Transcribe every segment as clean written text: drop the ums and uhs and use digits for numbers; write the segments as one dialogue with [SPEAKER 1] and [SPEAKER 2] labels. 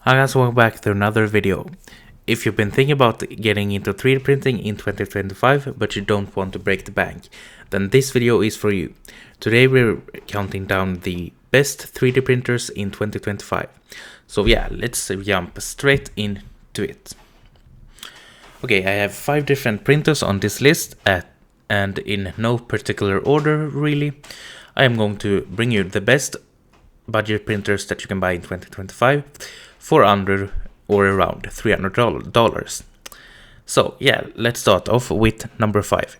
[SPEAKER 1] Hi guys, welcome back to another video. If you've been thinking about getting into 3D printing in 2025 but you don't want to break the bank, then this video is for you. Today we're counting down the best 3D printers in 2025. So yeah, let's jump straight into it. Okay, I have 5 different printers on this list and in no particular order really. I am going to bring you the best budget printers that you can buy in 2025 for under or around $300. So yeah, let's start off with number 5.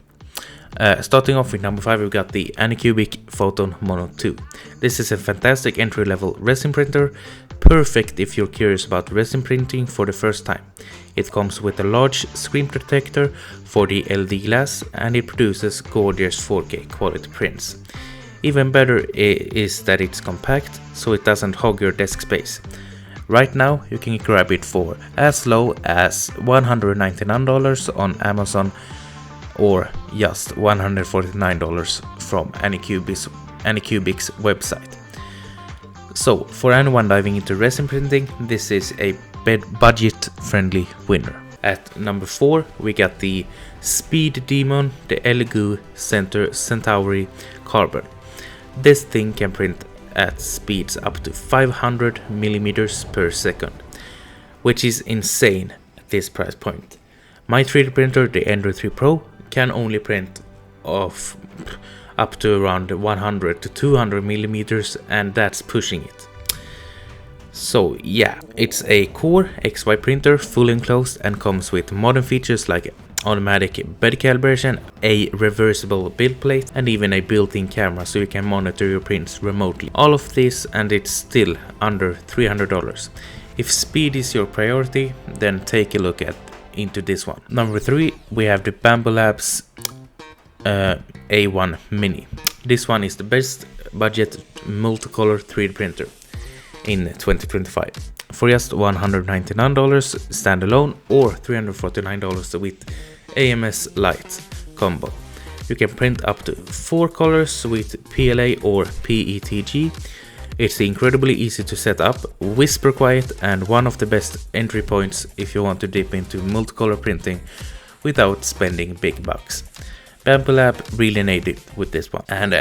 [SPEAKER 1] Starting off with number 5, we've got the Anycubic Photon Mono 2. This is a fantastic entry-level resin printer, perfect if you're curious about resin printing for the first time. It comes with a large screen protector for the LED glass and it produces gorgeous 4K quality prints. Even better is that it's compact, so it doesn't hog your desk space. Right now, you can grab it for as low as $199 on Amazon or just $149 from Anycubic's website. So, for anyone diving into resin printing, this is a budget-friendly winner. At number 4, we got the Speed Demon, the Elegoo Centauri Carbon. This thing can print at speeds up to 500 millimeters per second, which is insane at this price point. My 3D printer, the Ender 3 Pro, can only print of up to around 100 to 200 millimeters, and that's pushing it. So yeah, it's a Core XY printer, full enclosed, and comes with modern features like automatic bed calibration, a reversible build plate, and even a built-in camera so you can monitor your prints remotely. All of this, and it's still under $300. If speed is your priority, then take a look into this one. Number 3, we have the Bambu Labs A1 Mini. This one is the best budget multicolor 3D printer in 2025. For just $199 standalone or $349 with AMS Light combo. You can print up to 4 colors with PLA or PETG. It's incredibly easy to set up, whisper quiet, and one of the best entry points if you want to dip into multicolor printing without spending big bucks. Bambu Lab really nailed it with this one. And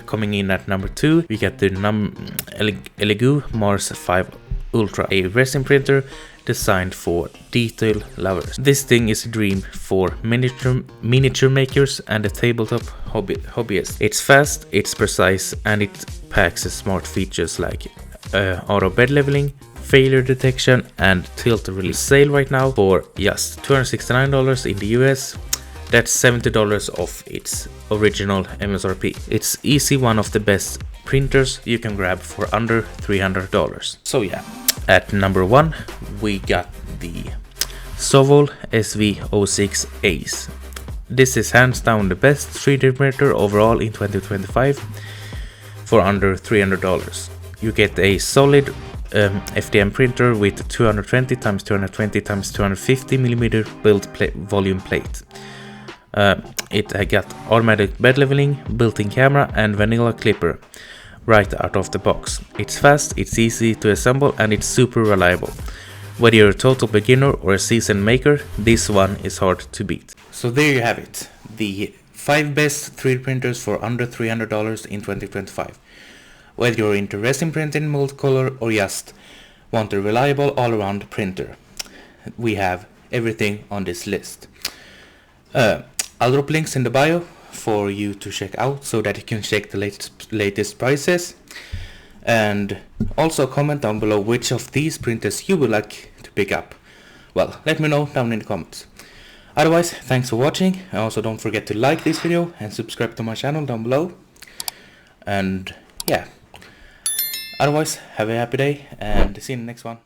[SPEAKER 1] coming in at number 2, we got the Elegoo Mars 5 Ultra, a resin printer designed for detail lovers. This thing is a dream for miniature makers and a tabletop hobbyist. It's fast, it's precise, and it packs smart features like auto bed leveling, failure detection, and tilt release. Sale right now for just $269 in the US. That's $70 off its original MSRP. It's easy one of the best printers you can grab for under $300. So yeah, at number 1 we got the Sovol SV06 Ace. This is hands down the best 3D printer overall in 2025 for under $300. You get a solid FDM printer with 220 x 220 x 250 mm volume plate. It got automatic bed leveling, built-in camera, and vanilla clipper right out of the box. It's fast, it's easy to assemble, and it's super reliable. Whether you're a total beginner or a seasoned maker, this one is hard to beat. So there you have it, the 5 best 3D printers for under $300 in 2025. Whether you're into resin printing, multicolor, or just want a reliable all-around printer, we have everything on this list. I'll drop links in the bio for you to check out so that you can check the latest prices, and also comment down below which of these printers you would like to pick up. Well, let me know down in the comments. Otherwise, thanks for watching, and also don't forget to like this video and subscribe to my channel down below. And yeah, otherwise, have a happy day and see you in the next one.